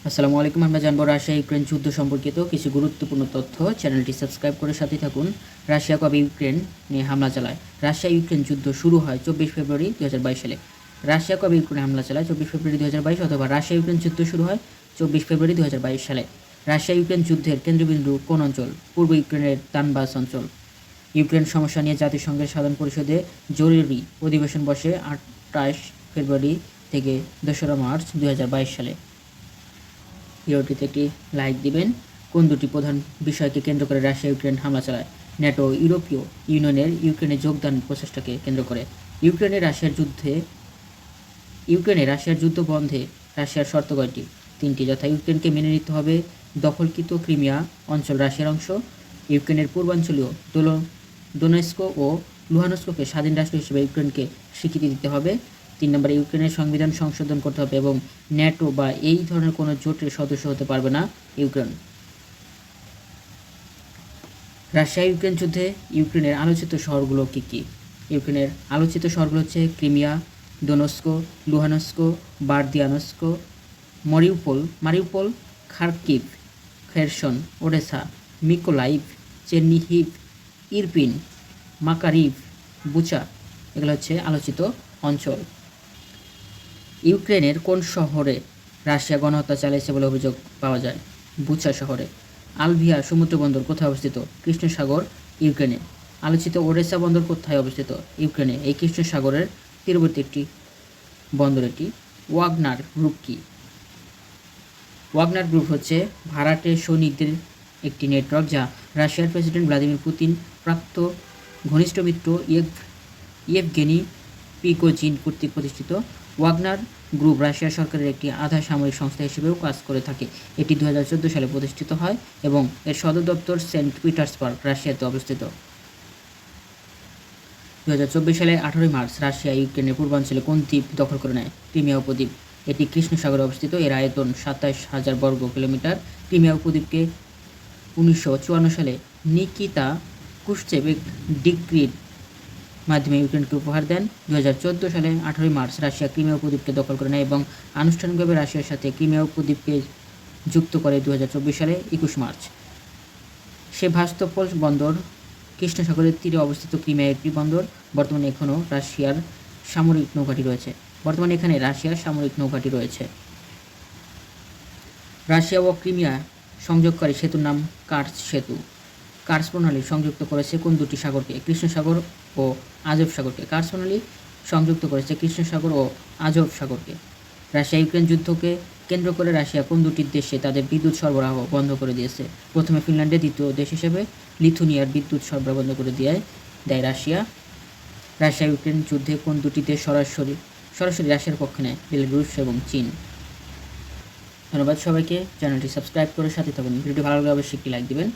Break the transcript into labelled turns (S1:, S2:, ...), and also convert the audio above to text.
S1: আসসালামু আলাইকুম। আমরা জানবো রাশিয়া ইউক্রেন যুদ্ধ সম্পর্কিত কিছু গুরুত্বপূর্ণ তথ্য। চ্যানেলটি সাবস্ক্রাইব করে সাথে থাকুন। রাশিয়া কবে ইউক্রেন নিয়ে হামলা চালায়? রাশিয়া ইউক্রেন যুদ্ধ শুরু হয় 24 ফেব্রুয়ারি 2022 সালে। রাশিয়া কবে ইউক্রেনে হামলা চালায়? 24 ফেব্রুয়ারি 2022, অথবা রাশিয়া ইউক্রেন যুদ্ধ শুরু হয় 24 ফেব্রুয়ারি 2022 সালে। রাশিয়া ইউক্রেন যুদ্ধের কেন্দ্রবিন্দু কোন অঞ্চল? পূর্ব ইউক্রেনের দানবাস অঞ্চল। ইউক্রেন সমস্যা নিয়ে জাতিসংঘের সাধারণ পরিষদে জরুরি অধিবেশন বসে 28 ফেব্রুয়ারি থেকে 2রা মার্চ 2022 সালে। ভিডিওটিতে একটি লাইক দিবেন। কোন দুটি প্রধান বিষয়কে কেন্দ্র করে রাশিয়া ইউক্রেন হামলা চালায়? ন্যাটো ইউরোপীয় ইউনিয়নের ইউক্রেনে যোগদান প্রচেষ্টাকে কেন্দ্র করে। ইউক্রেনে রাশিয়ার যুদ্ধ বন্ধে রাশিয়ার শর্ত কয়টি? 3টি, যথা ইউক্রেনকে মেনে নিতে হবে দখলকৃত ক্রিমিয়া অঞ্চল রাশিয়ার অংশ, ইউক্রেনের পূর্বাঞ্চলীয় ডোনেস্ক ও লুহানস্ককে স্বাধীন রাষ্ট্র হিসেবে ইউক্রেনকে স্বীকৃতি দিতে হবে, 3 নম্বরে ইউক্রেনের সংবিধান সংশোধন করতে হবে, এবং ন্যাটো বা এই ধরনের কোনো জোটের সদস্য হতে পারবে না ইউক্রেন। রাশিয়া ইউক্রেন যুদ্ধে ইউক্রেনের আলোচিত শহরগুলো কী কী? ইউক্রেনের আলোচিত শহরগুলো হচ্ছে Crimea, Donetsk, Luhansk, Berdiansk, Mariupol, Kharkiv, Kherson, Odesa, Mykolaiv, Chernihiv, Irpin, Makariv, Bucha. এগুলো হচ্ছে আলোচিত অঞ্চল। ইউক্রেনের কোন শহরে রাশিয়া গণহত্যা চালিয়েছে বলে অভিযোগ পাওয়া যায়? বুচা শহরে। আলভিয়া সমুদ্রবন্দর কোথায় অবস্থিত? কৃষ্ণ সাগর, ইউক্রেনে। আলোচিত ওডেসা বন্দর কোথায় অবস্থিত? ইউক্রেনে। এই কৃষ্ণ সাগরের তীরবর্তী একটি বন্দর এটি। ওয়াগনার গ্রুপ কি? ওয়াগনার গ্রুপ হচ্ছে ভাড়াটে সৈনিকদের একটি নেটওয়ার্ক, যা রাশিয়ার প্রেসিডেন্ট ভ্লাদিমির পুতিন প্রাপ্ত ঘনিষ্ঠ মিত্র ইয়েভগেনি প্রিগোজিন কর্তৃক প্রতিষ্ঠিত। ওয়াগনার গ্রুপ রাশিয়া সরকারের একটি আধা সামরিক সংস্থা হিসেবেও কাজ করে থাকে। এটি 2014 সালে প্রতিষ্ঠিত হয় এবং এর সদর দপ্তর সেন্ট পিটার্সবার্গ, রাশিয়াতে অবস্থিত। 2024 সালে 18 মার্চ রাশিয়া ইউক্রেনের পূর্বাঞ্চলে কোন দ্বীপ দখল করে নেয়? ক্রিমিয়া উপদ্বীপ। এটি কৃষ্ণ সাগরে অবস্থিত। এর আয়তন 27,000 বর্গ কিলোমিটার। ক্রিমিয়া উপদ্বীপকে 1954 সালে নিকিতা ক্রুশ্চেভ এক ডিক্রির মাধ্যমে ইউক্রেনকে উপহার দেন। 2014 সালে 18 মার্চ রাশিয়া ক্রিমিয়া উপদ্বীপকে দখল করে নেয় এবং আনুষ্ঠানিকভাবে রাশিয়ার সাথে ক্রিমিয়া উপদ্বীপকে যুক্ত করে 2024 সালে 21 মার্চ। সেভাস্তোপোল বন্দর কৃষ্ণ সাগরের তীরে অবস্থিত ক্রিমিয়া একটি বন্দর। বর্তমানে এখানে রাশিয়ার সামরিক নৌঘাঁটি রয়েছে। রাশিয়া ও ক্রিমিয়া সংযোগকারী সেতুর নাম কার্স সেতু। কার্স প্রণালী সংযুক্ত করেছে কোন দুটি সাগরকে? কৃষ্ণ সাগর ও আজব সাগরকে। কার্স প্রণালী সংযুক্ত করেছে কৃষ্ণ সাগর ও আজব সাগরকে। রাশিয়া ইউক্রেন যুদ্ধকে কেন্দ্র করে রাশিয়া কোন দুটি দেশে তাদের বিদ্যুৎ সরবরাহ বন্ধ করে দিয়েছে? প্রথমে ফিনল্যান্ডে, দ্বিতীয় দেশ হিসেবে লিথুনিয়ার বিদ্যুৎ সরবরাহ বন্ধ করে দেয় রাশিয়া। রাশিয়া ইউক্রেন যুদ্ধে কোন দুটি দেশ সরাসরি রাশিয়ার পক্ষে নেয়? বেলারুশ এবং চীন। ধন্যবাদ সবাইকে। চ্যানেলটি সাবস্ক্রাইব করে সাথে থাকুন। ভিডিওটি ভালো লাগলে অবশ্যই একটি লাইক দিবেন।